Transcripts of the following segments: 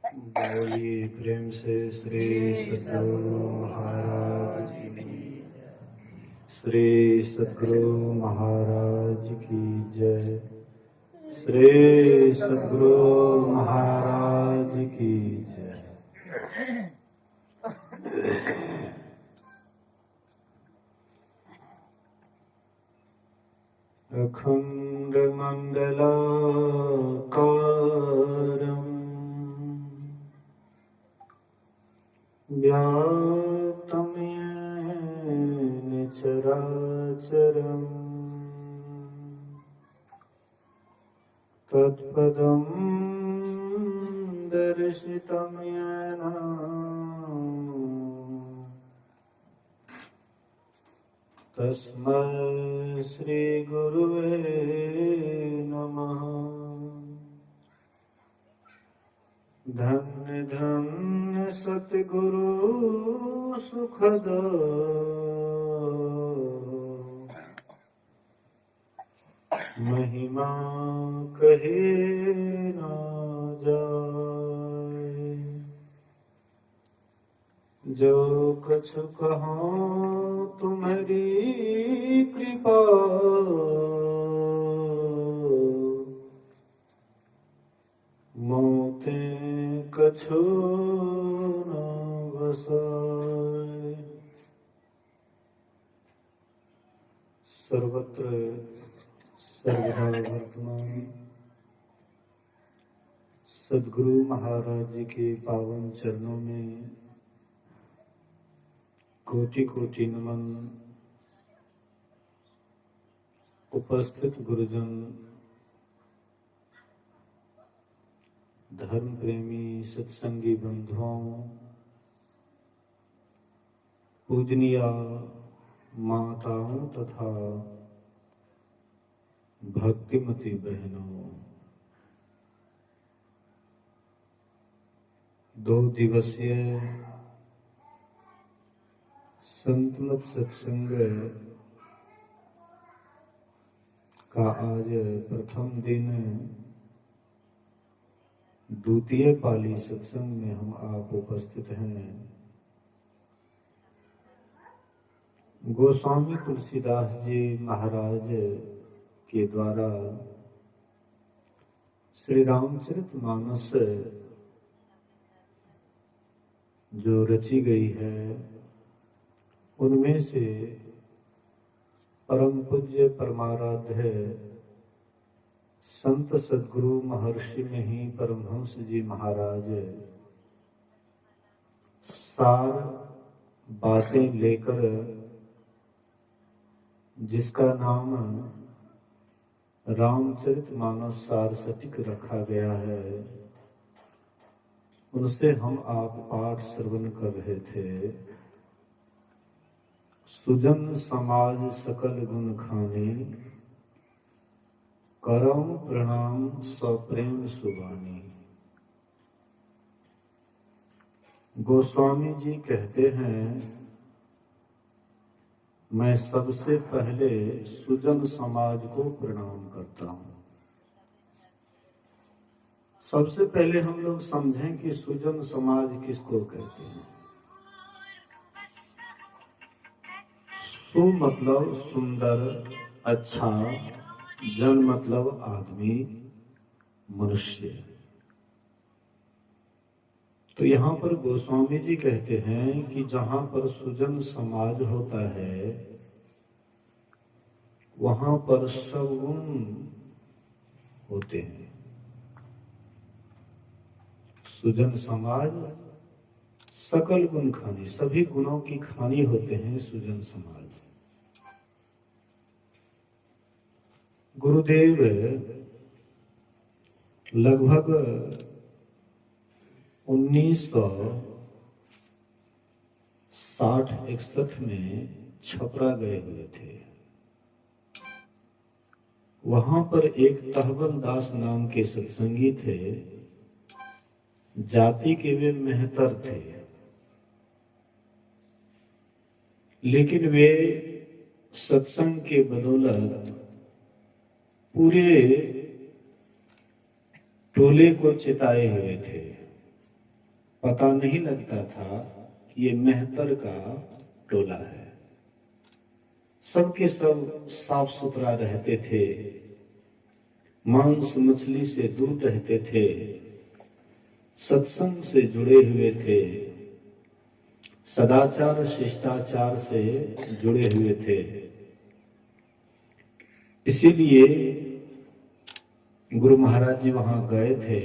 बोलिए प्रेम से श्री सद्गुरु महाराज की, श्री सद्गुरु महाराज की जय। श्री सद्गुरु महाराज की जय। अखंड मंडलाकारं व्याप्तं येन चराचरम् तत्पदं दर्शितं येन तस्मै श्री गुरुवे नमः। धन्य धन्य सतगुरु सुखद महिमा कहे ना जाए। जो कुछ कहो तुम्हारी कृपा मोते कछु न बसाए। सर्वत्र सर्वदा वर्तमान सद्गुरु महाराज जी के पावन चरणों में कोटि कोटि नमन। उपस्थित गुरुजन, धर्म प्रेमी सत्संगी बंधुओं, पूजनीय माताओं तथा भक्तिमती बहनों, 2 दिवसीय संतमत सत्संग का आज प्रथम दिन द्वितीय पाली सत्संग में हम आप उपस्थित हैं। गोस्वामी तुलसीदास जी महाराज के द्वारा श्री रामचरितमानस जो रची गई है उनमें से परम पूज्य परमाराध्य संत सद्गुरु महर्षि में ही परमहंस जी महाराज सार बातें लेकर जिसका नाम रामचरितमानस सार सटीक रखा गया है, उनसे हम आप पाठ श्रवण कर रहे थे। सुजन समाज सकल गुण खाने करम प्रणाम सप्रेम सुबानी। गोस्वामी जी कहते हैं, मैं सबसे पहले सुजन समाज को प्रणाम करता हूं। सबसे पहले हम लोग समझें कि सुजन समाज किसको कहते हैं। सु मतलब सुंदर, अच्छा, जन मतलब आदमी, मनुष्य। तो यहाँ पर गोस्वामी जी कहते हैं कि जहां पर सुजन समाज होता है वहां पर सद्गुण होते हैं। सुजन समाज सकल गुण खानी, सभी गुणों की खानी होते हैं सुजन समाज। गुरुदेव लगभग 1960-61 में छपरा गए हुए थे। वहां पर एक तहबन दास नाम के सत्संगी थे। जाति के वे मेहतर थे, लेकिन वे सत्संग के बदौलत पूरे टोले को चिताए हुए थे। पता नहीं लगता था कि ये मेहतर का टोला है। सबके सब साफ सुथरा रहते थे, मांस मछली से दूर रहते थे, सत्संग से जुड़े हुए थे, सदाचार शिष्टाचार से जुड़े हुए थे। इसीलिए गुरु महाराज जी वहां गए थे।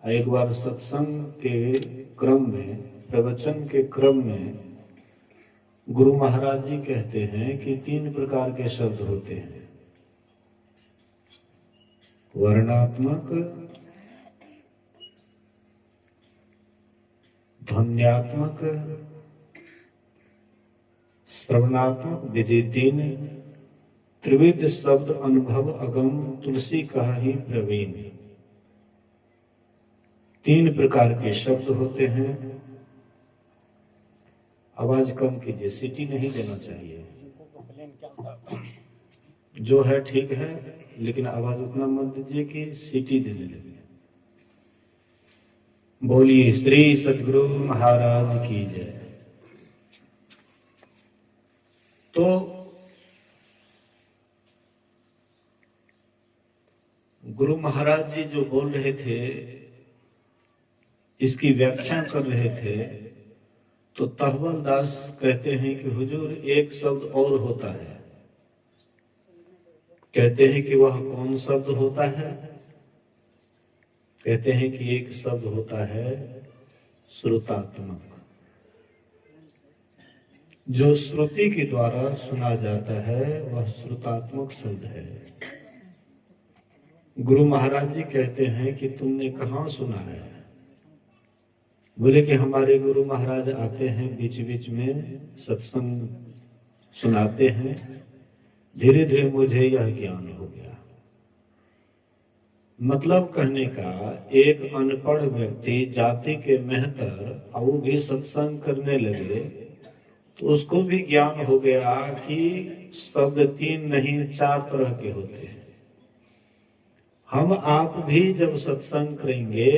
एक बार सत्संग के क्रम में, प्रवचन के क्रम में गुरु महाराज जी कहते हैं कि 3 प्रकार के शब्द होते हैं, वर्णात्मक, ध्वन्यात्मक, श्रवणात्मक, विधि 3, त्रिविध शब्द अनुभव अगम तुलसी कहि प्रवीण। 3 प्रकार के शब्द होते हैं। आवाज कम कीजिए, सीटी नहीं देना चाहिए। जो है ठीक है, लेकिन आवाज उतना मत दीजिए कि सीटी देने लगे। बोलिए श्री सद्गुरु महाराज की जय। तो गुरु महाराज जी जो बोल रहे थे, इसकी व्याख्या कर रहे थे, तो तहवल दास कहते हैं कि हुजूर एक शब्द और होता है। कहते हैं कि वह कौन शब्द होता है? कहते हैं कि एक शब्द होता है श्रुतात्मक, जो श्रुति के द्वारा सुना जाता है वह श्रुतात्मक शब्द है। गुरु महाराज जी कहते हैं कि तुमने कहाँ सुना है? बोले कि हमारे गुरु महाराज आते हैं, बीच बीच में सत्संग सुनाते हैं, धीरे धीरे मुझे यह ज्ञान हो गया। मतलब कहने का, एक अनपढ़ व्यक्ति जाति के मेहतर और वो भी सत्संग करने लगे तो उसको भी ज्ञान हो गया कि शब्द 3 नहीं 4 तरह के होते हैं। हम आप भी जब सत्संग करेंगे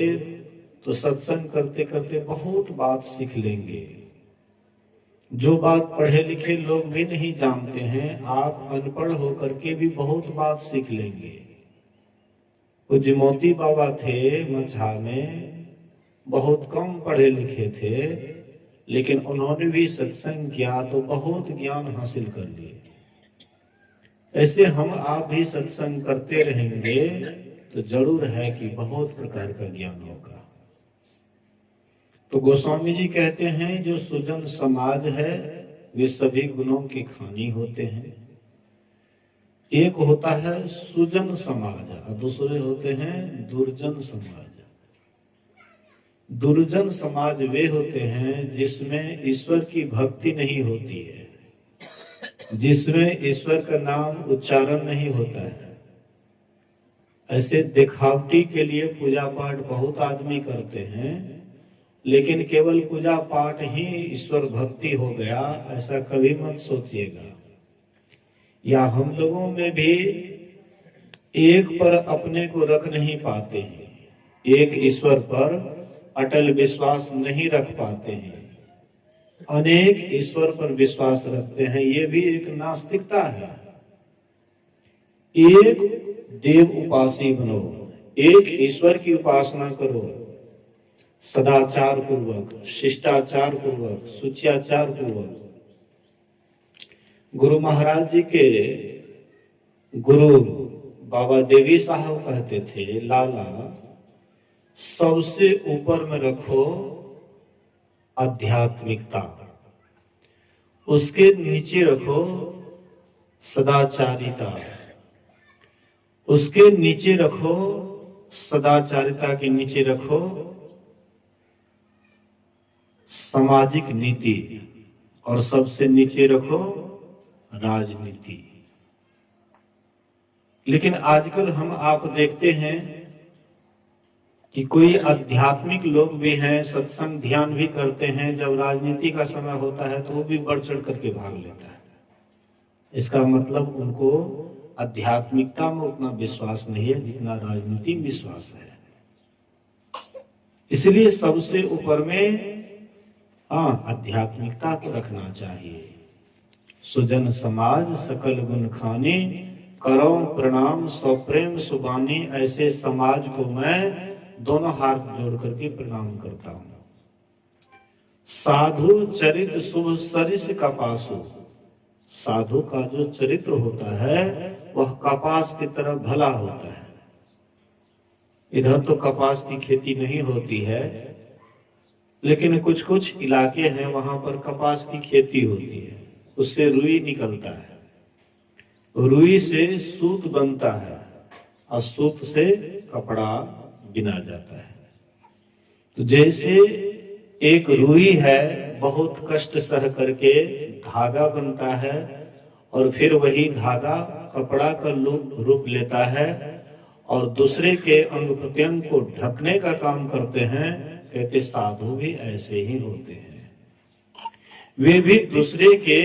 तो सत्संग करते करते बहुत बात सीख लेंगे। जो बात पढ़े लिखे लोग भी नहीं जानते हैं, आप अनपढ़ होकर के भी बहुत बात सीख लेंगे। पूज्य मोती बाबा थे मछहा में, बहुत कम पढ़े लिखे थे, लेकिन उन्होंने भी सत्संग किया तो बहुत ज्ञान हासिल कर लिए। ऐसे हम आप भी सत्संग करते रहेंगे तो जरूर है कि बहुत प्रकार का ज्ञान होगा। तो गोस्वामी जी कहते हैं जो सुजन समाज है वे सभी गुणों की खानी होते हैं। एक होता है सुजन समाज और दूसरे होते हैं दुर्जन समाज। दुर्जन समाज वे होते हैं जिसमें ईश्वर की भक्ति नहीं होती है, जिसमें ईश्वर का नाम उच्चारण नहीं होता है। ऐसे दिखावटी के लिए पूजा पाठ बहुत आदमी करते हैं, लेकिन केवल पूजा पाठ ही ईश्वर भक्ति हो गया ऐसा कभी मत सोचिएगा। या हम लोगों में भी एक पर अपने को रख नहीं पाते हैं, एक ईश्वर पर अटल विश्वास नहीं रख पाते हैं, अनेक ईश्वर पर विश्वास रखते हैं, ये भी एक नास्तिकता है। एक देव उपासी बनो, एक ईश्वर की उपासना करो, सदाचार पूर्वक, शिष्टाचार पूर्वक, सुचाचार पूर्वक। गुरु महाराज जी के गुरु बाबा देवी साहब कहते थे, लाला सबसे ऊपर में रखो आध्यात्मिकता, उसके नीचे रखो सदाचारिता, उसके नीचे रखो सदाचारिता के नीचे रखो सामाजिक नीति, और सबसे नीचे रखो राजनीति। लेकिन आजकल हम आप देखते हैं कि कोई आध्यात्मिक लोग भी हैं, सत्संग ध्यान भी करते हैं, जब राजनीति का समय होता है तो वो भी बढ़ चढ़ करके भाग लेता है। इसका मतलब उनको आध्यात्मिकता में उतना विश्वास नहीं है जितना राजनीति में विश्वास है। इसलिए सबसे ऊपर में आध्यात्मिकता को रखना चाहिए। सुजन समाज सकल गुण खाने, करो प्रणाम सप्रेम सुबानी। ऐसे समाज को मैं दोनों हाथ जोड़ करके प्रणाम करता हूं। साधु चरित शुभ सरिस कपासु। साधु का जो चरित्र होता है वह कपास की तरह भला होता है। इधर तो कपास की खेती नहीं होती है, लेकिन कुछ कुछ इलाके हैं वहां पर कपास की खेती होती है। उससे रुई निकलता है, रुई से सूत बनता है और सूत से कपड़ा बिना जाता है। तो जैसे एक रुई है, बहुत कष्ट सह करके धागा बनता है और फिर वही धागा कपड़ा का रूप लेता है और दूसरे के अंग प्रत्यंग को ढकने का काम करते हैं। कहते साधु भी ऐसे ही होते हैं, वे भी दूसरे के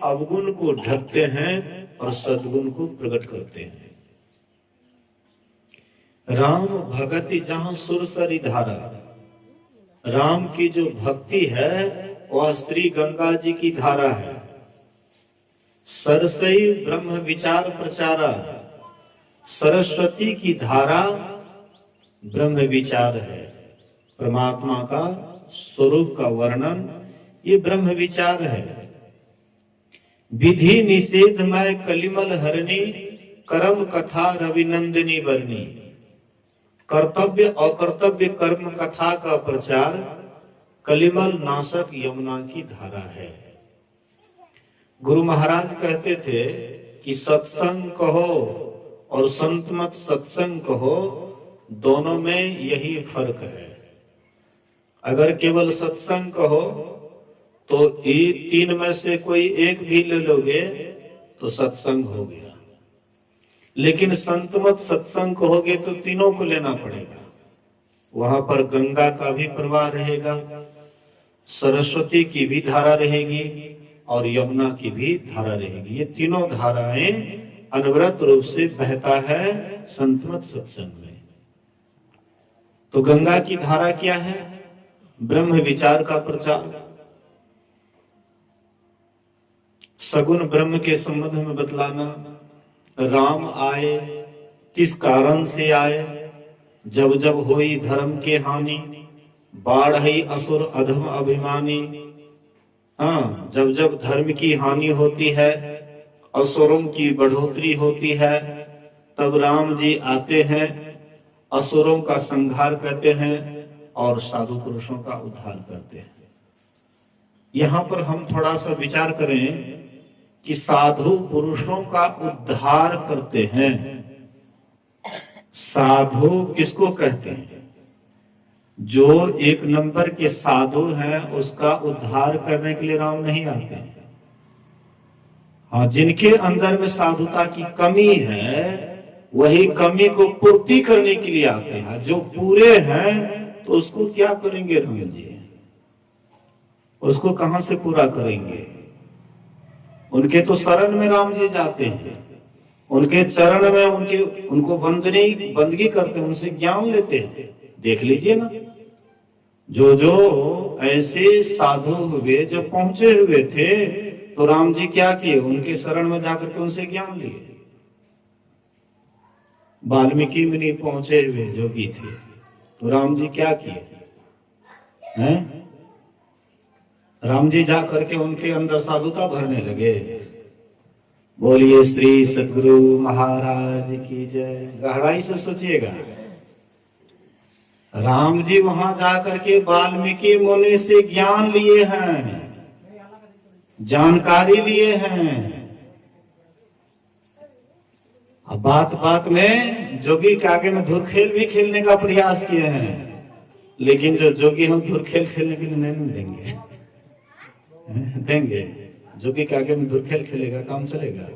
अवगुण को ढकते हैं और सद्गुण को प्रकट करते हैं। राम भगति जहां सुरसरी धारा। राम की जो भक्ति है वह श्री गंगा जी की धारा है। सरसई ब्रह्म विचार प्रचारा। सरस्वती की धारा ब्रह्म विचार है। परमात्मा का स्वरूप का वर्णन ये ब्रह्म विचार है। विधि निषेधमय कलिमल हरणी, कर्म कथा रविनंदिनी वर्णी। कर्तव्य अकर्तव्य कर्म कथा का प्रचार कलिमल नाशक यमुना की धारा है। गुरु महाराज कहते थे कि सत्संग कहो और संत मत सत्संग कहो, दोनों में यही फर्क है। अगर केवल सत्संग कहो तो ये तीन में से कोई एक भी ले लोगे तो सत्संग हो गया, लेकिन संत मत सत्संग कहोगे तो तीनों को लेना पड़ेगा। वहां पर गंगा का भी प्रवाह रहेगा, सरस्वती की भी धारा रहेगी और यमुना की भी धारा रहेगी। ये तीनों धाराएं अनवरत रूप से बहता है संत मत सत्संग में। तो गंगा की धारा क्या है? ब्रह्म विचार का प्रचार। सगुण ब्रह्म के संबंध में बतलाना। राम आए किस कारण से आए? जब जब होई धर्म के हानि, बाढ़ई असुर अधम अभिमानी। जब जब धर्म की हानि होती है, असुरों की बढ़ोतरी होती है, तब राम जी आते हैं, असुरों का संहार करते हैं और साधु पुरुषों का उद्धार करते हैं। यहां पर हम थोड़ा सा विचार करें कि साधु पुरुषों का उद्धार करते हैं। साधु किसको कहते हैं? जो एक नंबर के साधु हैं उसका उद्धार करने के लिए राम नहीं आते हैं। हाँ, जिनके अंदर में साधुता की कमी है वही कमी को पूर्ति करने के लिए आते हैं। जो पूरे हैं तो उसको क्या करेंगे राम जी? उसको कहां से पूरा करेंगे? उनके तो शरण में राम जी जाते हैं, उनके चरण में उनको बंदगी करते हैं, उनसे ज्ञान लेते हैं। देख लीजिए ना, जो ऐसे साधु हुए, जो पहुंचे हुए थे, तो राम जी क्या किए? उनके शरण में जाकर के उनसे ज्ञान लिए। वाल्मीकि मुनि पहुंचे हुए जोगी थे, तो राम जी क्या किए हैं? राम जी जा करके उनके अंदर साधुता भरने लगे। बोलिए श्री सद्गुरु महाराज की जय। गहराई से सोचिएगा, राम जी वहां जाकर के वाल्मीकि मुनि से ज्ञान लिए हैं, जानकारी लिए हैं। अब बात बात में जोगी के आगे में धुरखेल भी खेलने का प्रयास किए हैं, लेकिन जो जोगी हम धुरखेल खेलने के लिए नहीं देंगे। जोगी के आगे में धुरखेल खेलेगा, काम चलेगा?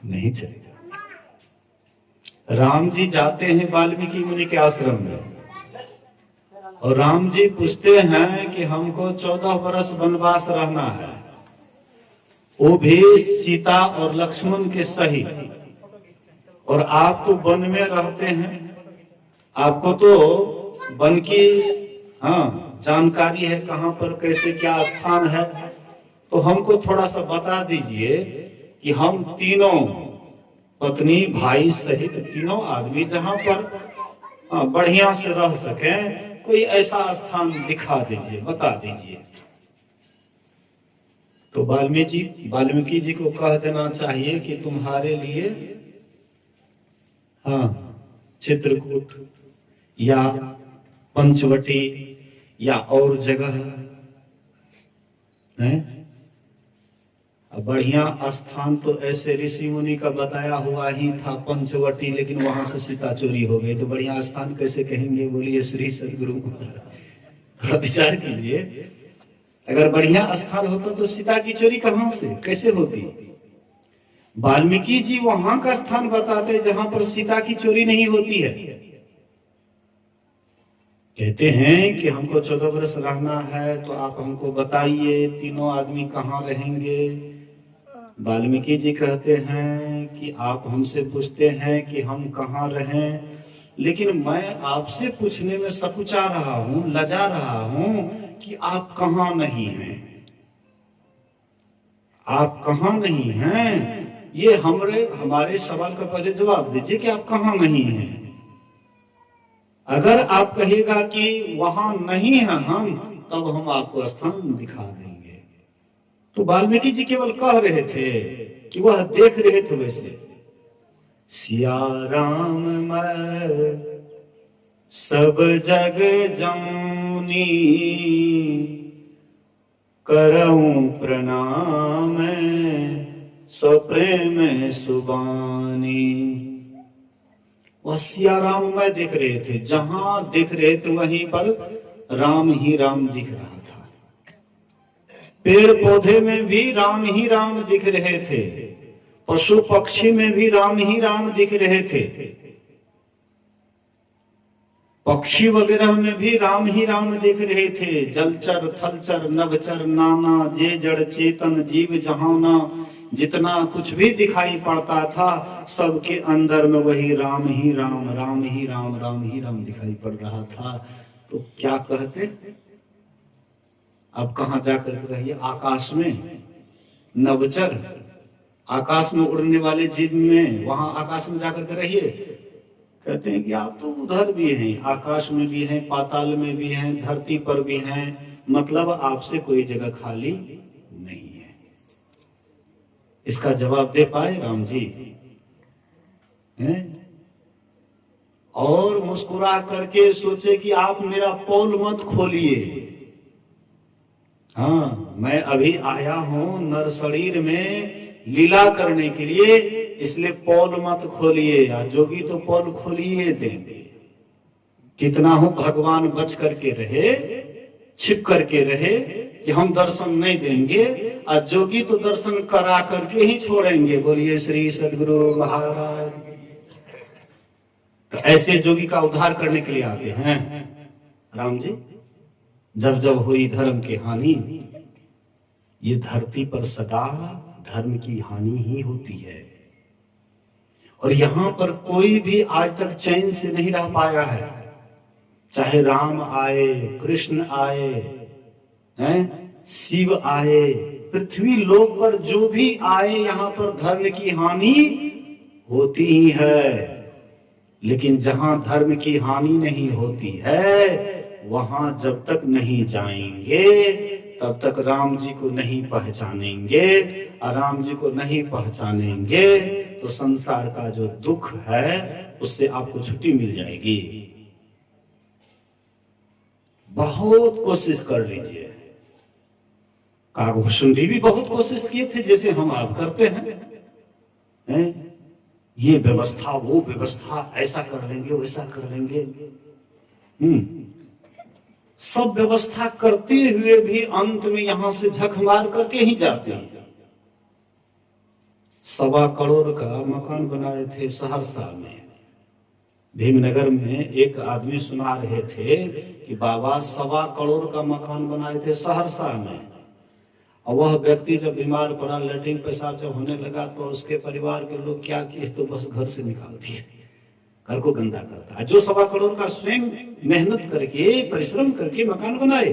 नहीं चलेगा। राम जी जाते हैं वाल्मीकि मुनि के आश्रम में और राम जी पूछते हैं कि हमको 14 वर्ष वनवास रहना है, वो भी सीता और लक्ष्मण के सहित। और आप तो वन में रहते हैं, आपको तो वन की जानकारी है, कहाँ पर कैसे क्या स्थान है, तो हमको थोड़ा सा बता दीजिए कि हम तीनों पत्नी भाई सहित तीनों आदमी जहाँ पर बढ़िया से रह सके, कोई ऐसा स्थान दिखा दीजिए, बता दीजिए। तो वाल्मीकि जी को कह देना चाहिए कि तुम्हारे लिए चित्रकूट या पंचवटी या और जगह है। बढ़िया स्थान तो ऐसे ऋषि मुनि का बताया हुआ ही था पंचवटी, लेकिन वहां से सीता चोरी हो गई, तो बढ़िया स्थान कैसे कहेंगे? बोलिए श्री सदगुरु विचार कीजिए। अगर बढ़िया स्थान होता तो सीता की चोरी कहां से कैसे होती? वाल्मीकि जी वहां का स्थान बताते जहां पर सीता की चोरी नहीं होती है। कहते हैं कि हमको 14 वर्ष रहना है, तो आप हमको बताइए तीनों आदमी कहाँ रहेंगे। वाल्मीकि जी कहते हैं कि आप हमसे पूछते हैं कि हम कहाँ रहें, लेकिन मैं आपसे पूछने में सकुचा रहा हूं, लजा रहा हूं कि आप कहाँ नहीं हैं। आप कहाँ नहीं हैं, ये हमारे सवाल का पहले जवाब दीजिए कि आप कहाँ नहीं हैं। अगर आप कहिएगा कि वहां नहीं है हम, तब हम आपको स्थान दिखा देंगे। तो वाल्मीकि जी केवल कह रहे थे कि वह देख रहे थे। वैसे सिया राम मैं सब जग जानी, करऊं प्रणाम स्वप्रेम सुबानी। वह सिया राम मैं देख रहे थे, जहां देख रहे थे वहीं पर राम ही राम दिख रहा था। पेड़ पौधे में भी राम ही राम दिख रहे थे, पशु पक्षी में भी राम ही राम दिख रहे थे, पक्षी वगैरह में भी राम ही राम दिख रहे थे। जलचर थलचर नभचर नाना, जे जड़ चेतन जीव जहाना, जितना कुछ भी दिखाई पड़ता था सबके अंदर में वही राम ही राम, राम ही राम, राम ही राम दिखाई पड़ रहा था। तो क्या कहते? अब कहां जाकर रहिए? आकाश में नभचर, आकाश में उड़ने वाले जीव में, वहां आकाश में जाकर के रहिए। कहते हैं कि आप तो उधर भी हैं, आकाश में भी हैं, पाताल में भी हैं, धरती पर भी हैं, मतलब आपसे कोई जगह खाली नहीं है। इसका जवाब दे पाए राम जी हैं? और मुस्कुरा करके सोचे कि आप मेरा पोल मत खोलिए। मैं अभी आया हूं नर शरीर में लीला करने के लिए, इसलिए पोल मत खोलिए। या जोगी तो पोल खोलिए देंगे। कितना हो भगवान बच करके रहे, छिप करके रहे कि हम दर्शन नहीं देंगे, और जोगी तो दर्शन करा करके ही छोड़ेंगे। बोलिए श्री सदगुरु महाराज। तो ऐसे जोगी का उद्धार करने के लिए आते हैं राम जी। जब जब हुई धर्म की हानि, ये धरती पर सदा धर्म की हानि ही होती है। और यहां पर कोई भी आज तक चैन से नहीं रह पाया है। चाहे राम आए, कृष्ण आए, शिव आए, पृथ्वी लोक पर जो भी आए, यहां पर धर्म की हानि होती ही है। लेकिन जहां धर्म की हानि नहीं होती है, वहां जब तक नहीं जाएंगे तब तक राम जी को नहीं पहचानेंगे। और राम जी को नहीं पहचानेंगे तो संसार का जो दुख है उससे आपको छुट्टी मिल जाएगी। बहुत कोशिश कर लीजिए। कागभूषण जी भी बहुत कोशिश किए थे, जैसे हम आप करते हैं। ये व्यवस्था, वो व्यवस्था, ऐसा कर लेंगे, वैसा कर लेंगे। सब व्यवस्था करते हुए भी अंत में यहां से झक मार करके ही जाते हैं। 1.25 करोड़ का मकान बनाए थे सहरसा में। भीमनगर में एक आदमी सुना रहे थे कि बाबा 1.25 करोड़ का मकान बनाए थे सहरसा में। और वह व्यक्ति जब बीमार पड़ा, लैट्रिन पेशाब जब होने लगा, तो उसके परिवार के लोग क्या किए, तो बस घर से निकाल दिए। घर को गंदा करता है। जो 1.25 करोड़ का स्वयं मेहनत करके परिश्रम करके मकान बनाए,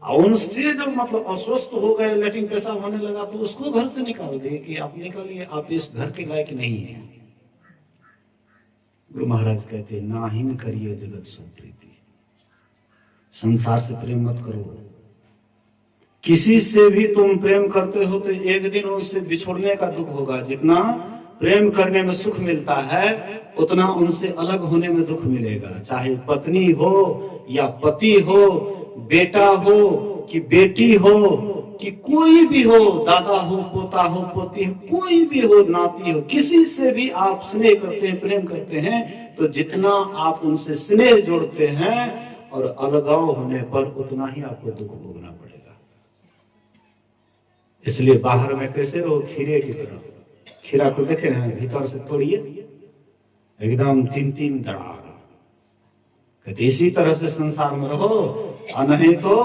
और उनसे जब मतलब अस्वस्थ हो गए, लेटरिन पेशाब होने लगा, तो उसको घर से निकाल दे कि आप निकलिए, आप इस घर के लायक नहीं है। गुरु महाराज कहते हैं, नाहीन करिए जगत सो प्रीति, संसार से प्रेम मत करो। किसी से भी तुम प्रेम करते हो तो एक दिन उनसे बिछोड़ने का दुख होगा। जितना प्रेम करने में सुख मिलता है उतना उनसे अलग होने में दुख मिलेगा। चाहे पत्नी हो या पति हो, बेटा हो कि बेटी हो कि कोई भी हो, दादा हो, पोता हो, पोती हो, कोई भी हो, नाती हो, किसी से भी आप स्नेह करते हैं, प्रेम करते हैं, तो जितना आप उनसे स्नेह जोड़ते हैं और अलगाव होने पर उतना ही आपको दुख भोगना पड़ेगा। इसलिए बाहर में कैसे रहो, खीरे की तरह। खीरा को देखे ना, भीतर से तोड़िए एकदम 3-3 दरार। कहते इसी तरह से संसार में रहो, और नहीं तो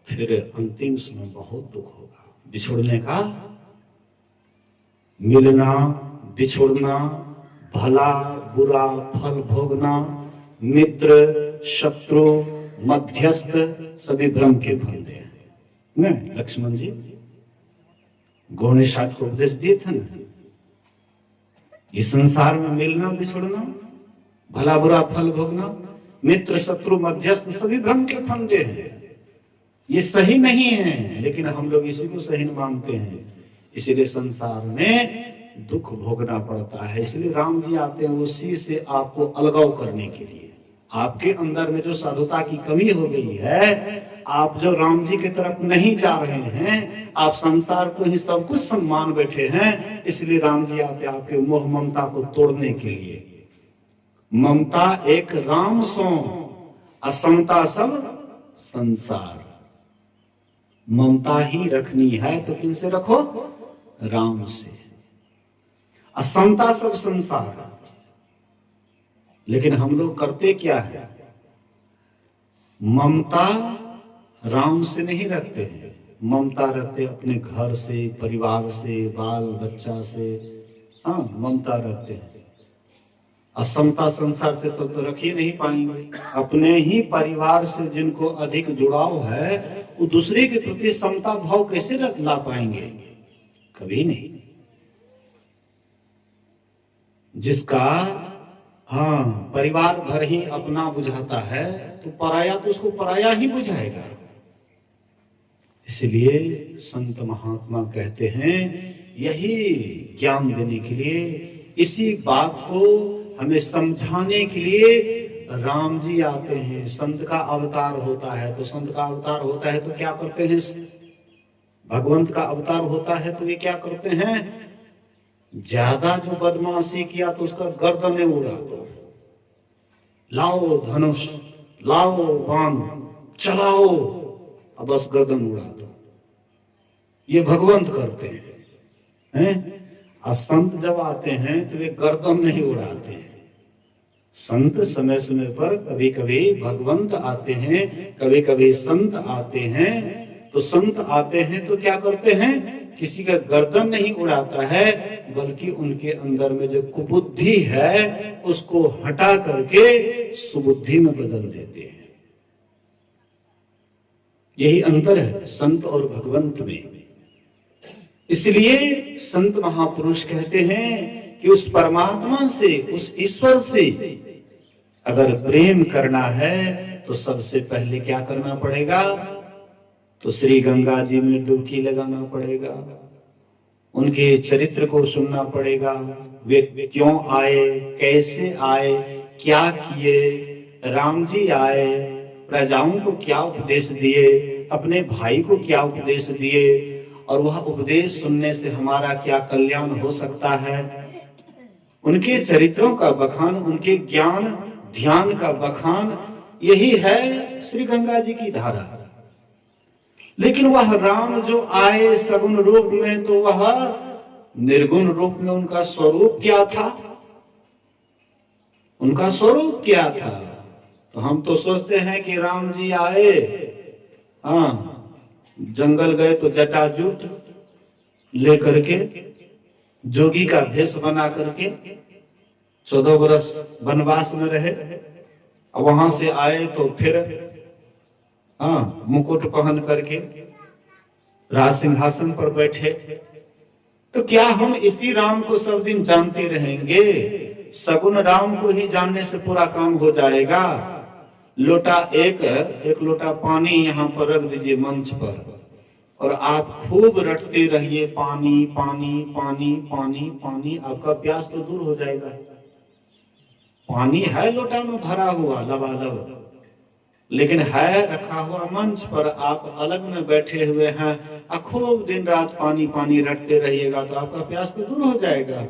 फिर अंतिम समय बहुत दुख होगा। बिछोड़ने का, मिलना, बिछोड़ना, भला बुरा फल भोगना, मित्र शत्रु मध्यस्थ सभी भ्रम के फंदे हैं। लक्ष्मण जी गौणेशाद को उपदेश दिए थे ना, इस संसार में मिलना बिछोड़ना, भला बुरा फल भोगना, मित्र शत्रु मध्यस्थ सभी भ्रम के फंदे हैं। ये सही नहीं है, लेकिन हम लोग इसी को सही मानते हैं, इसीलिए संसार में दुख भोगना पड़ता है। इसलिए राम जी आते हैं उसी से आपको अलगाव करने के लिए। आपके अंदर में जो साधुता की कमी हो गई है, आप जो राम जी की तरफ नहीं जा रहे हैं, आप संसार को ही सब कुछ सम्मान बैठे हैं, इसलिए राम जी आते आपके मोह ममता को तोड़ने के लिए। ममता एक राम सो, असमता सब संसार। ममता ही रखनी है तो किनसे रखो, राम से। असमता सब संसार। लेकिन हम लोग करते क्या है, ममता राम से नहीं रखते हैं, ममता रखते अपने घर से, परिवार से, बाल बच्चा से। हाँ, ममता रखते हैं। असमता संसार से तो रख ही नहीं पाएंगे। अपने ही परिवार से जिनको अधिक जुड़ाव है, वो दूसरे के प्रति समता भाव कैसे ला पाएंगे, कभी नहीं। जिसका हाँ परिवार भर ही अपना बुझाता है, तो पराया तो उसको पराया ही बुझाएगा। इसलिए संत महात्मा कहते हैं, यही ज्ञान देने के लिए, इसी बात को हमें समझाने के लिए राम जी आते हैं। संत का अवतार होता है, तो संत का अवतार होता है तो क्या करते हैं, भगवंत का अवतार होता है तो ये क्या करते हैं, ज्यादा जो बदमाशी किया तो उसका गर्दन उड़ा दो, लाओ धनुष, लाओ बाण, चलाओ, अब बस गर्दन उड़ा दो। ये भगवंत करते हैं। और संत जब आते हैं तो वे गर्दन नहीं उड़ाते हैं। संत समय समय पर कभी कभी भगवंत आते हैं, कभी कभी संत आते हैं। तो संत आते हैं तो क्या करते हैं, किसी का गर्दन नहीं उड़ाता है, बल्कि उनके अंदर में जो कुबुद्धि है उसको हटा करके सुबुद्धि में बदल देते हैं। यही अंतर है संत और भगवंत में। इसलिए संत महापुरुष कहते हैं कि उस परमात्मा से, उस ईश्वर से अगर प्रेम करना है तो सबसे पहले क्या करना पड़ेगा, तो श्री गंगा जी में डुबकी लगाना पड़ेगा, उनके चरित्र को सुनना पड़ेगा। वे क्यों आए, कैसे आए, क्या किए, राम जी आए, प्रजाओं को क्या उपदेश दिए, अपने भाई को क्या उपदेश दिए, और वह उपदेश सुनने से हमारा क्या कल्याण हो सकता है। उनके चरित्रों का बखान, उनके ज्ञान ध्यान का बखान, यही है श्री गंगा जी की धारा। लेकिन वह राम जो आए सगुण रूप में, तो वह निर्गुण रूप में उनका स्वरूप क्या था, उनका स्वरूप क्या था। तो हम तो सोचते हैं कि राम जी आए, हाँ जंगल गए तो जटाजूट लेकर के, जोगी का भेष बना करके, 14 वर्ष वनवास में रहे, अब वहां से आए तो फिर मुकुट पहन करके राज सिंहासन पर बैठे। तो क्या हम इसी राम को सब दिन जानते रहेंगे? सगुन राम को ही जानने से पूरा काम हो जाएगा? लोटा एक लोटा पानी यहाँ पर रख दीजिए मंच पर, और आप खूब रटते रहिए पानी पानी पानी पानी पानी, आपका प्यास तो दूर हो जाएगा। पानी है लोटा में भरा हुआ लबालब, लेकिन है रखा हुआ मंच पर, आप अलग में बैठे हुए हैं, खूब दिन रात पानी पानी रटते रहिएगा तो आपका प्यास तो दूर हो जाएगा।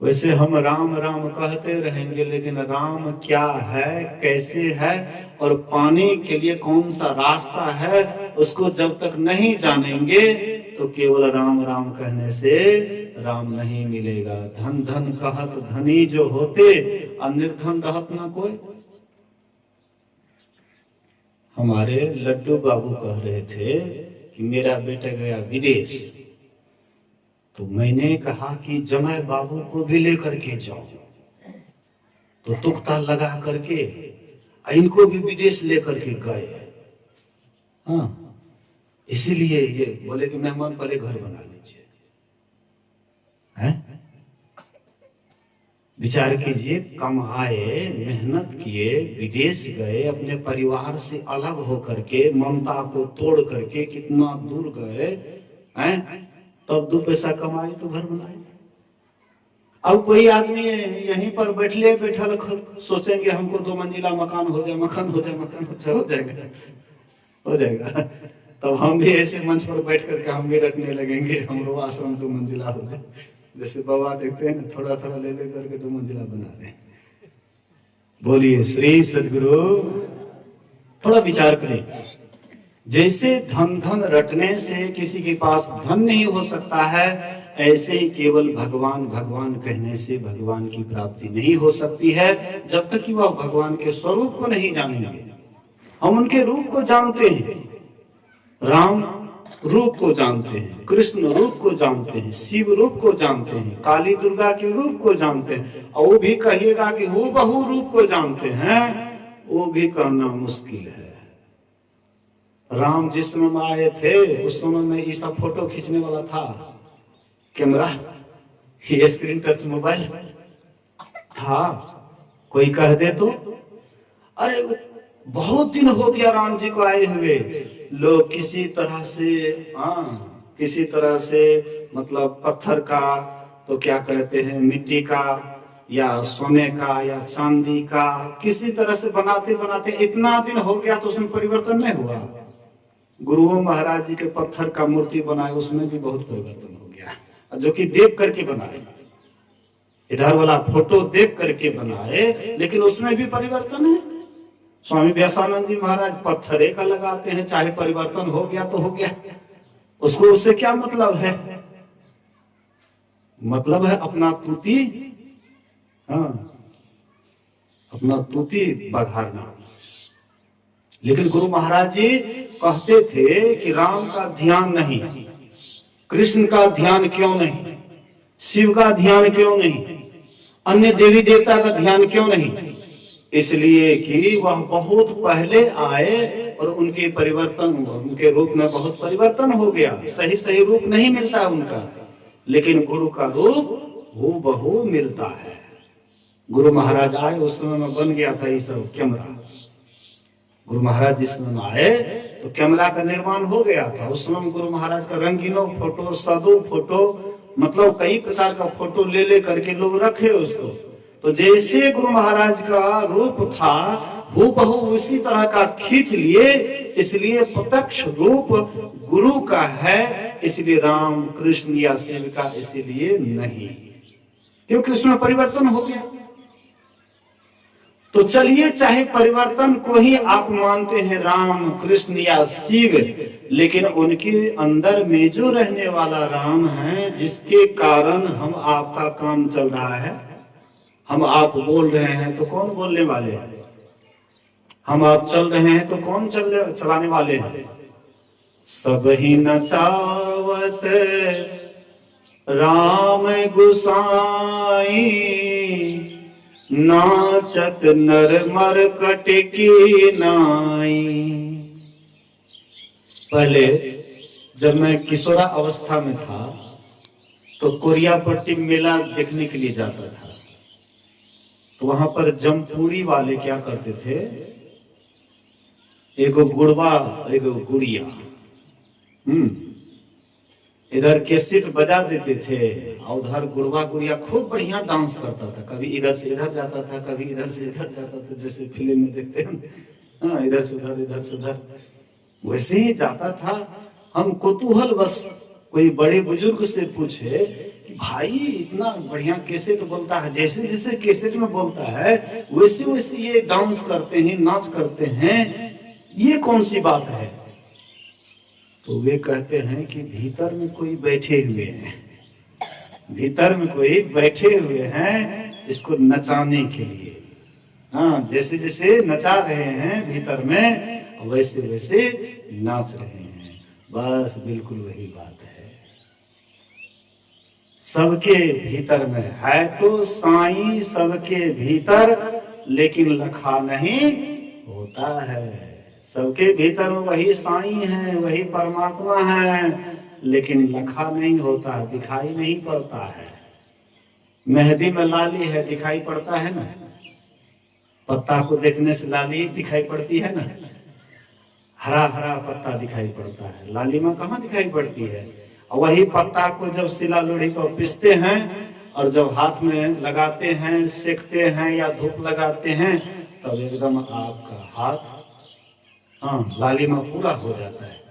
वैसे हम राम राम कहते रहेंगे, लेकिन राम क्या है, कैसे है, और पाने के लिए कौन सा रास्ता है, उसको जब तक नहीं जानेंगे तो केवल राम राम कहने से राम नहीं मिलेगा। धन धन कहत धनी जो होते, और निर्धन रहत ना कोई। हमारे लड्डू बाबू कह रहे थे कि मेरा बेटा गया विदेश, तो मैंने कहा कि जमाई बाबू को भी लेकर के जाओ, तो तुकता लगा करके इनको भी विदेश लेकर के गए। इसीलिए ये बोले कि मेहमान पहले घर बना लीजिए। विचार कीजिए, कमाए, मेहनत किए, विदेश गए, अपने परिवार से अलग होकर के, ममता को तोड़ करके कितना दूर गए, तब 2 पैसा कमाए तो घर बनाए। अब कोई आदमी यहीं पर बैठले बैठल सोचेंगे हमको 2 मंजिला मकान हो जाए, मकान हो जाए, मकान हो जाएगा, हो जाएगा। तब हम भी ऐसे मंच पर बैठ करके हम भी रटने लगेंगे, हम लोग आश्रम 2 मंजिला हो जाए। जैसे बाबा देखते हैं ना, थोड़ा थोड़ा ले ले करके 2 मंजिला बना रहे। बोलिए श्री सद्गुरु। थोड़ा विचार करें, जैसे धन धन रटने से किसी के पास धन नहीं हो सकता है, ऐसे ही केवल भगवान भगवान कहने से भगवान की प्राप्ति नहीं हो सकती है, जब तक कि वह भगवान के स्वरूप को नहीं जानेंगे। हम उनके रूप को जानते हैं, राम रूप को जानते हैं, कृष्ण रूप को जानते हैं, शिव रूप को जानते हैं, काली दुर्गा के रूप को जानते हैं, और वो भी कहिएगा कि वो बहु रूप को जानते हैं, वो भी कहना मुश्किल है। राम जिस समय में आए थे उस समय में ये सब फोटो खींचने वाला था कैमरा, ये स्क्रीन टच मोबाइल था। कोई कह दे तो अरे बहुत दिन हो गया राम जी को आए हुए, लोग किसी तरह से मतलब पत्थर का, तो क्या कहते हैं, मिट्टी का या सोने का या चांदी का, किसी तरह से बनाते बनाते इतना दिन हो गया तो उसमें परिवर्तन नहीं हुआ। गुरुओं महाराज जी के पत्थर का मूर्ति बनाए, उसमें भी बहुत परिवर्तन हो गया, जो कि देख करके बनाए, इधर वाला फोटो देख करके बनाए, लेकिन उसमें भी परिवर्तन है। स्वामी व्यासानंद जी महाराज पत्थरे का लगाते हैं, चाहे परिवर्तन हो गया तो हो गया, उसको उससे क्या मतलब है? मतलब है अपना तूती, अपना तूती बढ़ाना। लेकिन गुरु महाराज जी कहते थे कि राम का ध्यान नहीं, कृष्ण का ध्यान क्यों नहीं, शिव का ध्यान क्यों नहीं, अन्य देवी देवता का ध्यान क्यों नहीं? इसलिए कि वह बहुत पहले आए और उनके परिवर्तन, उनके रूप में बहुत परिवर्तन हो गया, सही सही रूप नहीं मिलता उनका, लेकिन गुरु का रूप हूबहू मिलता है। गुरु महाराज आए उस समय में बन गया था ये सब कैमरा। गुरु महाराज जिस समय आए तो कैमरा का निर्माण हो गया था। उस समय गुरु महाराज का रंगीनों फोटो, साधु फोटो, मतलब कई प्रकार का फोटो ले ले करके लोग रखे उसको। तो जैसे गुरु महाराज का रूप था हूबहू उसी तरह का खींच लिए, इसलिए प्रत्यक्ष रूप गुरु का है, इसलिए राम कृष्ण या शिव का इसलिए नहीं, क्योंकि उसमें परिवर्तन हो गया। तो चलिए, चाहे परिवर्तन को ही आप मानते हैं राम कृष्ण या शिव, लेकिन उनके अंदर में जो रहने वाला राम है, जिसके कारण हम आपका काम चल रहा है, हम आप बोल रहे हैं तो कौन बोलने वाले हैं, हम आप चल रहे हैं तो कौन चलाने वाले हैं? सब ही नचावत राम गुसाई नाचत नर मरकट की नाई। पहले जब मैं किशोरा अवस्था में था तो कोरियापट्टी मेला देखने के लिए जाता था। तो वहां पर जमपूरी वाले क्या करते थे, एगो गुड़वा एगो गुड़िया, इधर कैसेट बजा देते थे और उधर गुड़वा गुड़िया खूब बढ़िया डांस करता था। कभी इधर से इधर जाता था, कभी इधर से इधर जाता था, जैसे फिल्म में देखते हैं हाँ, इधर से उधर इधर से उधर, वैसे ही जाता था। हम कुतूहल बस कोई बड़े बुजुर्ग से पूछे कि भाई इतना बढ़िया कैसेट बोलता है, जैसे जैसे कैसेट में बोलता है वैसे वैसे ये डांस करते हैं, नाच करते हैं, ये कौन सी बात है? तो वे कहते हैं कि भीतर में कोई बैठे हुए हैं, भीतर में कोई बैठे हुए हैं इसको नचाने के लिए। हाँ, जैसे जैसे नचा रहे हैं भीतर में वैसे वैसे नाच रहे हैं। बस बिल्कुल वही बात है, सबके भीतर में है तो साईं सबके भीतर, लेकिन लखा नहीं होता है। सबके भीतर में वही साईं है, वही परमात्मा है, लेकिन लखा नहीं होता, दिखाई नहीं पड़ता है। मेहंदी में लाली है, दिखाई पड़ता है ना, पत्ता को देखने से लाली दिखाई पड़ती है ना, हरा हरा पत्ता दिखाई पड़ता है, लाली में कहाँ दिखाई पड़ती है। और वही पत्ता को जब सिला लोढ़ी को पीसते हैं और जब हाथ में लगाते हैं, सेकते हैं या धूप लगाते हैं, तब एकदम आपका हाथ हाँ लालिमा पूरा हो जाता है।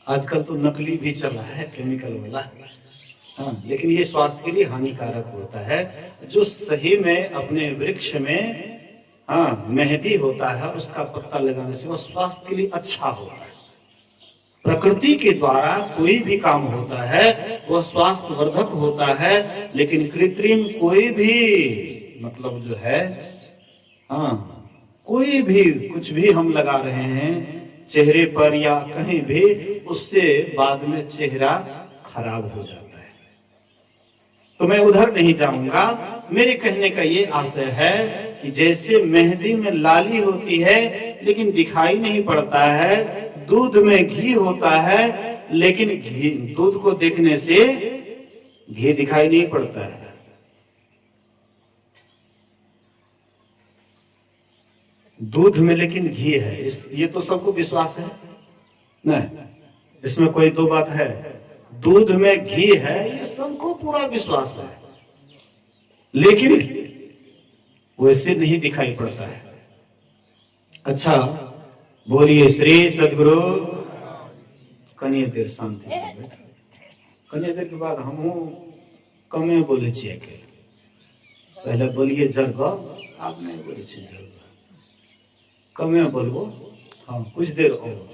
आजकल तो नकली भी चला है, केमिकल वाला, हाँ, लेकिन ये स्वास्थ्य के लिए हानिकारक होता है। जो सही में अपने वृक्ष में हाँ मेहंदी होता है, उसका पत्ता लगाने से वो स्वास्थ्य के लिए अच्छा होता है। प्रकृति के द्वारा कोई भी काम होता है वह स्वास्थ्य वर्धक होता है, लेकिन कृत्रिम कोई भी मतलब जो है हाँ कोई भी कुछ भी हम लगा रहे हैं चेहरे पर या कहीं भी, उससे बाद में चेहरा खराब हो जाता है। तो मैं उधर नहीं जाऊंगा। मेरे कहने का ये आशय है कि जैसे मेहंदी में लाली होती है लेकिन दिखाई नहीं पड़ता है, दूध में घी होता है लेकिन घी दूध को देखने से घी दिखाई नहीं पड़ता है। दूध में लेकिन घी है, ये तो सबको विश्वास है नहीं, इसमें कोई दो बात है। दूध में घी है ये सबको पूरा विश्वास है, लेकिन वैसे नहीं दिखाई पड़ता है। अच्छा, बोलिए श्री सदगुरु। कनिए देर शांति से बैठ, कनिए देर के बाद हम कमे बोले छिए के पहले बोलिए जरगा, आप नहीं बोले छिए जरगा, कमे बोलबो हाँ कुछ देर और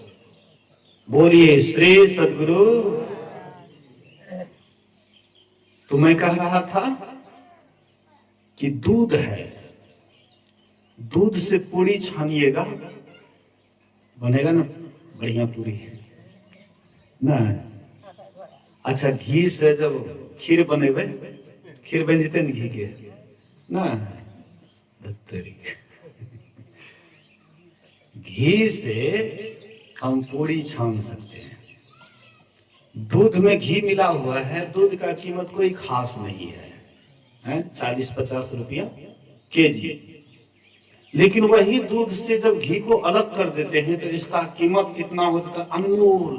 बोलिए श्री सदगुरु। तो मैं कह रहा था कि दूध है, दूध से पूरी छानिएगा बनेगा ना बढ़िया पूरी ना। अच्छा, घी से जब खीर बनेबे, खीर बन जेते न घी के ना, घी से हम पूरी छान सकते हैं। दूध में घी मिला हुआ है, दूध का कीमत कोई खास नहीं है 40-50 रुपया केजी, लेकिन वही दूध से जब घी को अलग कर देते हैं तो इसका कीमत कितना होता है, अनमोल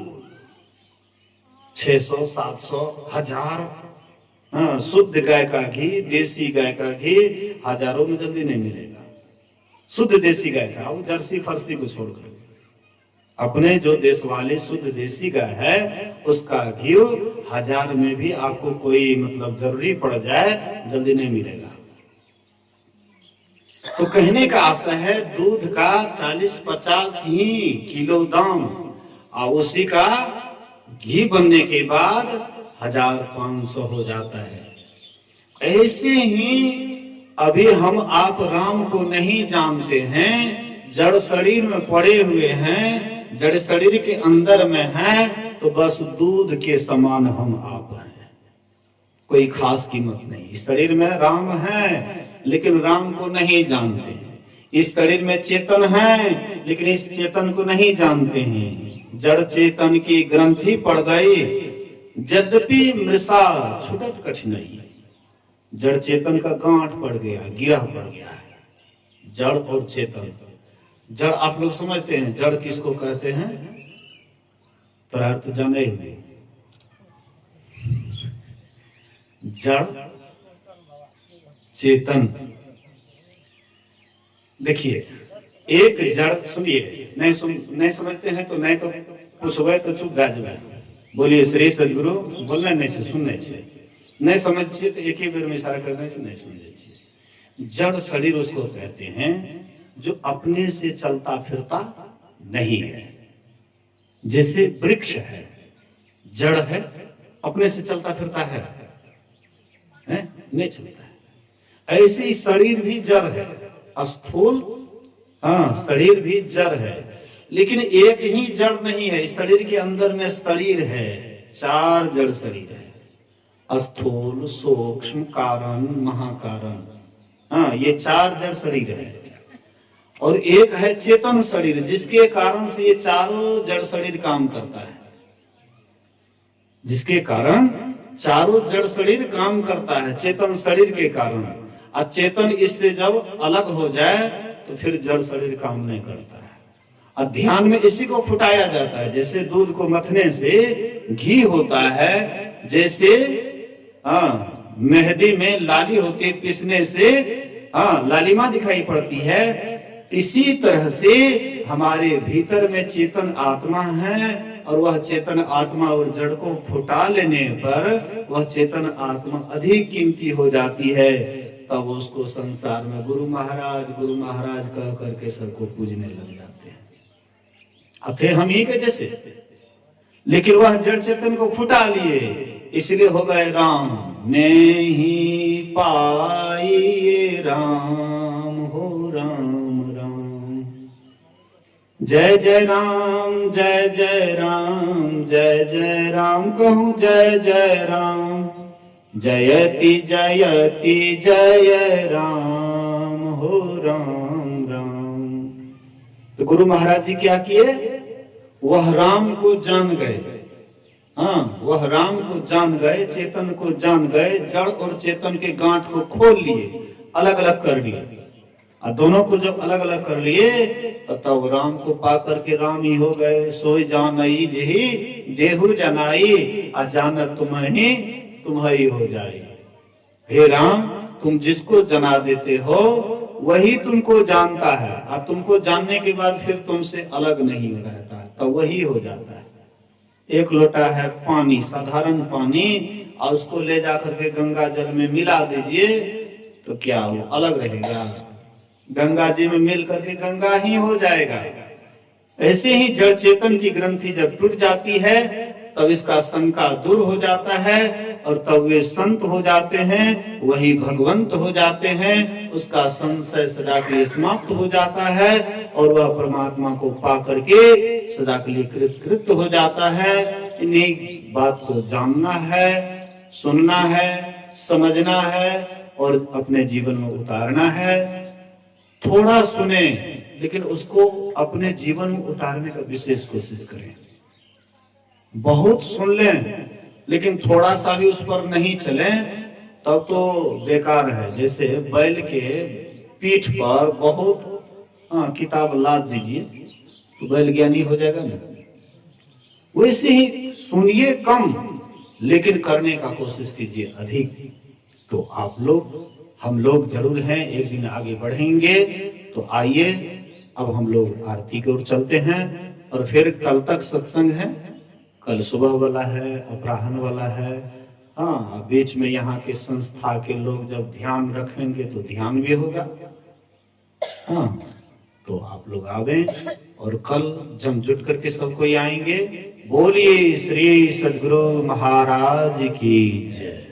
600, 700, 1000। शुद्ध गाय का घी, देसी गाय का घी हजारों में जल्दी नहीं मिलेगा। शुद्ध देसी गाय का, वो जर्सी फर्सी को छोड़कर अपने जो देश वाले शुद्ध देसी गाय है उसका घी 1000 में भी आपको कोई मतलब जरूरी पड़ जाए जल्दी नहीं मिलेगा। तो कहने का आशय है दूध का 40-50 ही किलो दाम और उसी का घी बनने के बाद 1500 हो जाता है। ऐसे ही अभी हम आप राम को नहीं जानते हैं, जड़ शरीर में पड़े हुए हैं, जड़ शरीर के अंदर में हैं, तो बस दूध के समान हम आप हैं। कोई खास कीमत नहीं। इस शरीर में राम है लेकिन राम को नहीं जानते हैं। इस शरीर में चेतन है लेकिन इस चेतन को नहीं जानते हैं। जड़ चेतन की ग्रंथि पड़ गई, यद्यपि मृषा छुटत कठिनाई। जड़ चेतन का गांठ पड़ गया, गिरह पड़ गया है। जड़ और चेतन, जड़ आप लोग समझते हैं जड़ किसको कहते हैं? तो अर्थ जाने ही नहीं। जड़ चेतन, देखिए एक जड़, सुनिए, नहीं समझते हैं तो नहीं तो पूछबे तो चुप जाए। बोलिए श्री सदगुरु, बोलना नहीं से सुनने से, नहीं समझ तो एक ही बेर में इशारा करने से नहीं समझे। जड़ शरीर उसको कहते हैं जो अपने से चलता फिरता नहीं है। जैसे वृक्ष है, जड़ है, अपने से चलता फिरता है? नहीं चलता है। ऐसे ही शरीर भी जड़ है, स्थूल, शरीर भी जड़ है, लेकिन एक ही जड़ नहीं है। इस शरीर के अंदर में शरीर है, 4 जड़ शरीर है, स्थूल, सूक्ष्म, कारण, महाकारण। ये 4 जड़ शरीर है। और एक है चेतन शरीर, जिसके कारण से ये चारों जड़ शरीर काम करता है। जिसके कारण चारों जड़ शरीर काम करता है, चेतन शरीर के कारण। अचेतन इससे जब अलग हो जाए तो फिर जड़ शरीर काम नहीं करता है। और ध्यान में इसी को फुटाया जाता है। जैसे दूध को मथने से घी होता है, जैसे मेहंदी में लाली होती है, पिसने से लालिमा दिखाई पड़ती है। इसी तरह से हमारे भीतर में चेतन आत्मा है, और वह चेतन आत्मा और जड़ को फुटा लेने पर वह चेतन आत्मा अधिक कीमती हो जाती है। तब उसको संसार में गुरु महाराज कह करके सबको पूजने लग जाते हैं। अब थे हम ही के जैसे, लेकिन वह जड़ चेतन को फुटा लिए, इसलिए हो गए राम। नहीं पाइए राम हो राम राम, जय जय राम जय जय राम, जय जय राम कहूँ जय जय राम, जयति जयति जय राम हो राम राम। तो गुरु महाराज जी क्या किए? वह राम को जान गए। वह राम को जान गए, चेतन को जान गए, जड़ और चेतन के गांठ को खोल लिए, अलग अलग कर लिए। और दोनों को जब अलग अलग कर लिए तो तब राम को पा करके राम ही हो गए। सोई जानई जेहि देहु जनाई, आ जानत तुम्हें हो जाए। हे राम, तुम जिसको जना देते हो वही तुमको जानता है, और तुमको जानने के बाद फिर तुमसे अलग नहीं रहता, तो वही हो जाता है। एक लोटा है पानी, साधारण पानी, और उसको ले जाकर के गंगा जल में मिला दीजिए तो क्या हो? अलग रहेगा? गंगा जी में मिल करके गंगा ही हो जाएगा। ऐसे ही जड़ चेतन की ग्रंथि जब टूट जाती है तब इसका शंका दूर हो जाता है, और तब वे संत हो जाते हैं, वही भगवंत हो जाते हैं। उसका संशय सदा के लिए समाप्त हो जाता है, और वह परमात्मा को पा करके सदा के लिए कृत हो जाता है। इन्हीं बात को जानना है, सुनना है, समझना है, और अपने जीवन में उतारना है। थोड़ा सुने लेकिन उसको अपने जीवन में उतारने का विशेष कोशिश करें। बहुत सुन लें लेकिन थोड़ा सा भी उस पर नहीं चले तब तो बेकार है। जैसे बैल के पीठ पर बहुत किताब लाद दीजिए तो बैल ज्ञानी हो जाएगा ना। वैसे ही सुनिए कम लेकिन करने का कोशिश कीजिए अधिक। तो आप लोग, हम लोग जरूर हैं, एक दिन आगे बढ़ेंगे। तो आइए अब हम लोग आरती की ओर चलते हैं, और फिर कल तक सत्संग है। कल सुबह वाला है, अपराह्न वाला है। बीच में यहाँ के संस्था के लोग जब ध्यान रखेंगे तो ध्यान भी होगा। तो आप लोग आवे और कल जम जुट करके सब कोई आएंगे। बोलिए श्री सद्गुरु महाराज की जय।